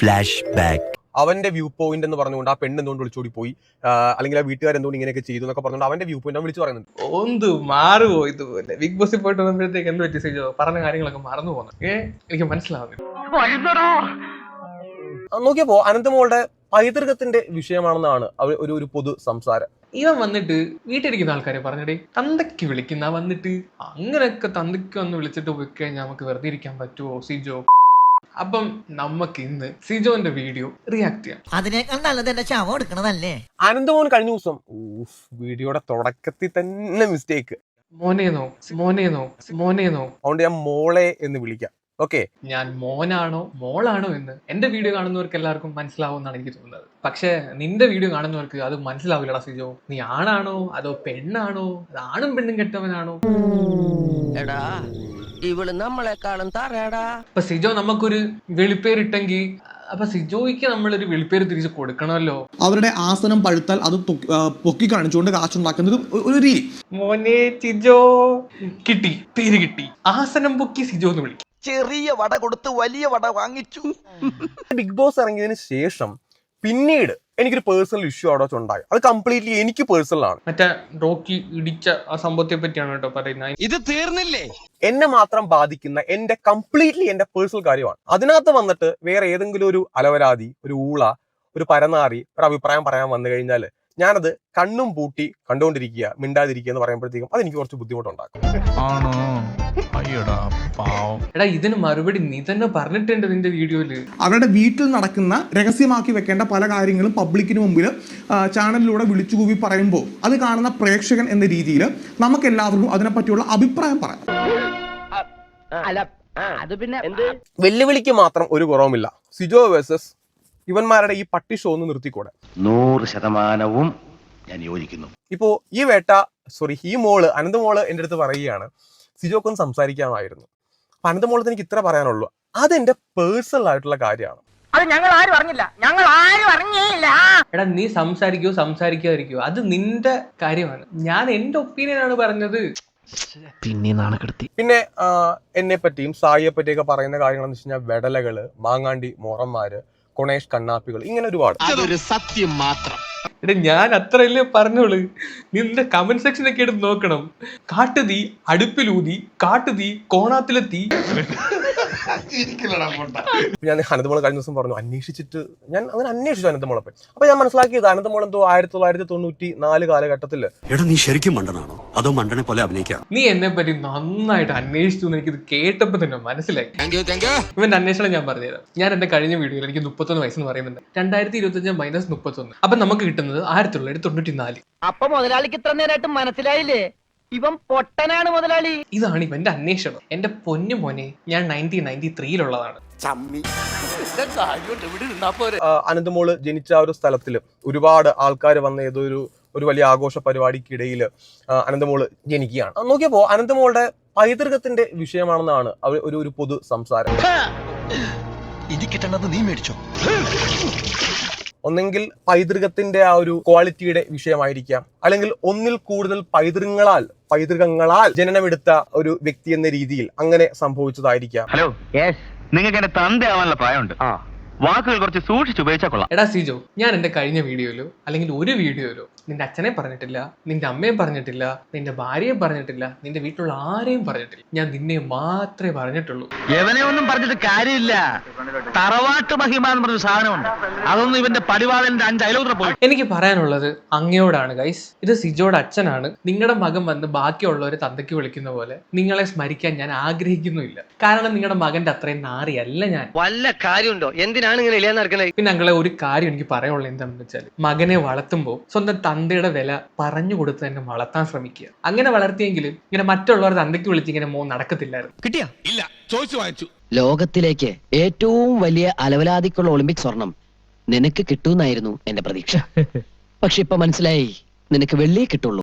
Flash back. അവന്റെ view point എന്ന് പറഞ്ഞുകൊണ്ട് ആ പെണ്ണ് എന്തുകൊണ്ട് വിളിച്ചോടി പോയി, അല്ലെങ്കിൽ ആ വീട്ടുകാർ എന്തുകൊണ്ട് ഇങ്ങനെയൊക്കെ ചെയ്തു എന്നൊക്കെ പറഞ്ഞുകൊണ്ട് അവന്റെ വ്യൂ പോയിന്റ് വിളിച്ചു പറയുന്നുണ്ട്. ഒന്ന് മാറുമോ ഇതുപോലെ ബിഗ് ബോസിൽ പോയിട്ട് വന്നപ്പോഴത്തേക്ക് എന്ത് പറ്റി സീജോ? പറഞ്ഞ കാര്യങ്ങളൊക്കെ മറന്നു പോകുന്നു. എനിക്ക് മനസ്സിലാവുന്നില്ല. നോക്കിയപ്പോ അനന്തമോളുടെ പൈതൃകത്തിന്റെ വിഷയമാണെന്നാണ് ഒരു പൊതു സംസാരം. ഇവൻ വന്നിട്ട് വീട്ടിലിരിക്കുന്ന ആൾക്കാരെ പറഞ്ഞിട്ടേ തന്തയ്ക്ക് വിളിക്കുന്ന വന്നിട്ട് അങ്ങനെയൊക്കെ തന്തയ്ക്ക് വന്ന് വിളിച്ചിട്ട് പോയി കഴിഞ്ഞാൽ നമുക്ക് വെറുതെ ഇരിക്കാൻ പറ്റുമോ സിജോ? അപ്പം നമുക്ക് ഇന്ന് സിജോന്റെ വീഡിയോ റിയാക്ട് ചെയ്യാം. അതിനേക്കാൾ നല്ലത് എന്റെ ശവം എടുക്കണതല്ലേ. അനന്തമോൻ കഴിഞ്ഞ ദിവസം വീഡിയോയുടെ തുടക്കത്തിൽ തന്നെ മിസ്റ്റേക്ക്, മോനേന്നോ അതുകൊണ്ട് ഞാൻ മോളെ എന്ന് വിളിക്കാം. ഓക്കെ, ഞാൻ മോനാണോ മോളാണോ എന്ന് എന്റെ വീഡിയോ കാണുന്നവർക്ക് എല്ലാവർക്കും മനസ്സിലാവുമെന്നാണ് എനിക്ക് തോന്നുന്നത്. പക്ഷെ നിന്റെ വീഡിയോ കാണുന്നവർക്ക് അത് മനസ്സിലാവില്ലടാ സിജോ. നീ ആണാണോ അതോ പെണ്ണാണോ? അത് ആണും പെണ്ണും കെട്ടവനാണോ? എടാ ഇവള് നമ്മളെക്കാളും തറയടാ. അപ്പൊ സിജോ നമുക്കൊരു വെളിപ്പേരിട്ടെങ്കിൽ അപ്പൊ സിജോയ്ക്ക് നമ്മളൊരു വെളിപ്പേര് തിരിച്ച് കൊടുക്കണമല്ലോ. അവരുടെ ആസനം പഴുത്താൽ അത് പൊക്കി കാണിച്ചുകൊണ്ട് കാശുണ്ടാക്കുന്നത് ഒരു രീതി. മോനെ സിജോ കിട്ടി, പേര് കിട്ടി. ആസനം പൊക്കി സിജോ എന്ന് വിളിക്കും. ചെറിയ വട കൊടുത്ത് വലിയ വട വാങ്ങിച്ചു. ബിഗ് ബോസ് ഇറങ്ങിയതിന് ശേഷം പിന്നീട് എനിക്കൊരു പേഴ്സണൽ ഇഷ്യൂ അവിടെ ഉണ്ടായി. അത് കംപ്ലീറ്റ്ലി എനിക്ക് പേഴ്സണൽ ആണ്. മറ്റേ റോക്കി ഇടിച്ച ആ സംഭവത്തെ പറ്റിയാണ് കേട്ടോ പറയുന്നത്. ഇത് തീർന്നില്ലേ? എന്നെ മാത്രം ബാധിക്കുന്ന എന്റെ കംപ്ലീറ്റ്ലി എന്റെ പേഴ്സണൽ കാര്യമാണ്. അതിനകത്ത് വന്നിട്ട് വേറെ ഏതെങ്കിലും ഒരു അലവരാതി, ഒരു ഊള, ഒരു പരനാറി ഒരു അഭിപ്രായം പറയാൻ വന്നു കഴിഞ്ഞാൽ ഞാനത് കണ്ണും പൂട്ടി കണ്ടുകൊണ്ടിരിക്കുക, മിണ്ടാതിരിക്കുക എന്ന് പറയുമ്പോഴത്തേക്കും അതെനിക്ക് കുറച്ച് ബുദ്ധിമുട്ടുണ്ടാക്കും. എടാ ഇതിന് മറുപടി നീ തന്നെ പറഞ്ഞിട്ടുണ്ട് നിന്റെ വീഡിയോയില്. അവരുടെ വീട്ടിൽ നടക്കുന്ന രഹസ്യമാക്കി വെക്കേണ്ട പല കാര്യങ്ങളും പബ്ലിക്കിന് മുമ്പിൽ ചാനലിലൂടെ വിളിച്ചുകൂവി പറയുമ്പോൾ അത് കാണുന്ന പ്രേക്ഷകൻ എന്ന രീതിയിൽ നമുക്ക് എല്ലാവർക്കും അതിനെപ്പറ്റിയുള്ള അഭിപ്രായം പറയാം. വെല്ലുവിളിക്ക് മാത്രം ഒരു കുറവുമില്ല. സിജോ വേഴ്സസ് ഇവന്മാരുടെ ഈ പട്ടി ഷോ ഒന്ന് നിർത്തിക്കൂടെ? 100% ഞാൻ യോജിക്കുന്നു. ഇപ്പോ ഈ മോള് അനന്തമോള് എന്റെ അടുത്ത് പറയുകയാണ് സിജോക്കൊന്ന് സംസാരിക്കാമായിരുന്നു. അപ്പൊ അനന്തമോളത്ത് എനിക്ക് ഇത്ര പറയാനുള്ളൂ, അതെന്റെ പേഴ്സണൽ ആയിട്ടുള്ള കാര്യമാണ്. എടാ നീ സംസാരിക്കാതിരിക്കോ അത് നിന്റെ കാര്യമാണ്. ഞാൻ എന്റെ ഒപ്പീനിയൻ ആണ് പറഞ്ഞത്. പിന്നെ എന്നെ പറ്റിയും സായിയെ പറ്റിയൊക്കെ പറയുന്ന കാര്യങ്ങളെന്ന് വെച്ച് കഴിഞ്ഞാൽ വെടലകള്, മാങ്ങാണ്ടി മോറന്മാര്, കൊണേഷ് കണ്ണാപ്പികൾ, ഇങ്ങനെ ഒരുപാട്. അതൊരു സത്യം മാത്രം. എടാ ഞാൻ അത്രയല്ലേ പറഞ്ഞോളൂ. നിന്റെ കമന്റ് സെക്ഷൻ ഒക്കെ എടുത്ത് നോക്കണം. കാട്ടുതീ അടുപ്പിലൂതി, കാട്ടുതീ കോണാത്തിലെത്തി. ഞാൻ അനന്തമോളെ കഴിഞ്ഞ ദിവസം പറഞ്ഞു അന്വേഷിച്ചിട്ട്, ഞാൻ അങ്ങനെ അന്വേഷിച്ചു അനന്തമോളെ പറ്റി. അപ്പൊ ഞാൻ മനസ്സിലാക്കിയത് അനന്തമോൾ എന്തോ 1994 കാലഘട്ടത്തില്. എടാ നീ ശരിക്കും മണ്ടനാണോ അതോ മണ്ടനെ പോലെ അഭിനയിക്കാം? നീ എന്നെ പറ്റി നന്നായിട്ട് അന്വേഷിച്ചു എന്ന് എനിക്കിത് കേട്ടപ്പോ തന്നെ മനസ്സിലായി. ഇവന്റെ അന്വേഷണം ഞാൻ പറഞ്ഞുതരാം. ഞാൻ എന്റെ കഴിഞ്ഞ വീഡിയോയിൽ എനിക്ക് 31 വയസ്സെന്ന് പറയുന്നുണ്ട്. 2025 മൈനസ് 31. അപ്പൊ നമുക്ക് കിട്ടുന്നത് 1994. അപ്പൊ മുതലാളിക്ക് ഇത്ര നേരമായിട്ട് മനസ്സിലായില്ലേ? ഇവൻ പൊട്ടനാണ് മുതലാളി. ഇതാണ് ഇവന്റെ അന്വേഷണം. എന്റെ പൊന്നു മോനെ, ഞാൻ 1993-ലുള്ളതാണ്. അനന്തമോള് ജനിച്ച ഒരു സ്ഥലത്തില് ഒരുപാട് ആൾക്കാർ വന്ന ഒരു വലിയ ആഘോഷ പരിപാടിക്കിടയിൽ അനന്തമോള് ജനിക്കുകയാണ്. നോക്കിയപ്പോ അനന്തമോളുടെ പൈതൃകത്തിന്റെ വിഷയമാണെന്നാണ് ഒരു പൊതു സംസാരം. നീ മേടിച്ചോ? ഒന്നെങ്കിൽ പൈതൃകത്തിന്റെ ആ ഒരു ക്വാളിറ്റിയുടെ വിഷയമായിരിക്കാം, അല്ലെങ്കിൽ ഒന്നിൽ കൂടുതൽ പൈതൃകങ്ങളാൽ ജനനമെടുത്ത ഒരു വ്യക്തി എന്ന രീതിയിൽ അങ്ങനെ സംഭവിച്ചതായിരിക്കാം. ഹലോ, നിങ്ങൾക്ക് എന്റെ തന്തയാവാനുള്ള പ്രായമുണ്ട്. വാക്കുകൾ കുറച്ച് സൂക്ഷിച്ച് ഉപയോഗിച്ചാൽ കൊള്ളാം. എടാ സിജോ, ഞാൻ എന്റെ കഴിഞ്ഞ വീഡിയോയിലോ അല്ലെങ്കിൽ ഒരു വീഡിയോയിലോ നിന്റെ അച്ഛനെ പറഞ്ഞിട്ടില്ല, നിന്റെ അമ്മയെ പറഞ്ഞിട്ടില്ല, നിന്റെ ഭാര്യയെ പറഞ്ഞിട്ടില്ല, നിന്റെ വീട്ടിലുള്ള ആരെയും പറഞ്ഞിട്ടില്ല. ഞാൻ നിന്നെ മാത്രമേ പറഞ്ഞിട്ടുള്ളൂ. എവനെ ഒന്നും പറഞ്ഞിട്ട് കാര്യമില്ല. തറവാട്ട് മഹിമ എന്ന് പറഞ്ഞ സാധനമുണ്ട്. അതൊന്നും ഇവന്റെ പടിവാളന്റെ 5 അയലോത്ര പോയി. എനിക്ക് പറയാനുള്ളത് അങ്ങയോടാണ് ഗൈസ്. ഇത് സിജോയുടെ അച്ഛനാണ്. നിങ്ങളുടെ മകൻ വന്ന് ബാക്കിയുള്ളവരെ തന്തയ്ക്ക് വിളിക്കുന്ന പോലെ നിങ്ങളെ സ്മരിക്കാൻ ഞാൻ ആഗ്രഹിക്കുന്നുമില്ല. കാരണം നിങ്ങളുടെ മകന്റെ അത്രയും നാറിയല്ല ഞാൻ. വല്ല കാര്യമുണ്ടോ? എന്തിനാണ് ഇങ്ങനെ ഇല്ലാന്ന് നടക്കണേ? പിന്നെ ഞങ്ങളെ ഒരു കാര്യം എനിക്ക് പറയാനുള്ളത് എന്താണെന്ന് വെച്ചാൽ, മകനെ വളർത്തുമ്പോൾ സ്വന്തം തന്തയുടെ വില പറഞ്ഞു കൊടുത്ത് തന്നെ വളർത്താൻ ശ്രമിക്കുക. അങ്ങനെ വളർത്തിയെങ്കിൽ ഇങ്ങനെ മറ്റുള്ളവർ തന്തയ്ക്ക് വിളിച്ച് ഇങ്ങനെ നടക്കത്തില്ലായിരുന്നു. കിട്ടിയാ? ഇല്ല, ചോദിച്ചു വാങ്ങിച്ചു. ലോകത്തിലേക്ക് ഏറ്റവും വലിയ അലവലാതിക്കുള്ള ഒളിമ്പിക് സ്വർണം നിനക്ക് കിട്ടൂന്നായിരുന്നു എന്റെ പ്രതീക്ഷ. പക്ഷെ ഇപ്പൊ മനസ്സിലായി, നിനക്ക് വെള്ളിയേ കിട്ടുള്ളൂ.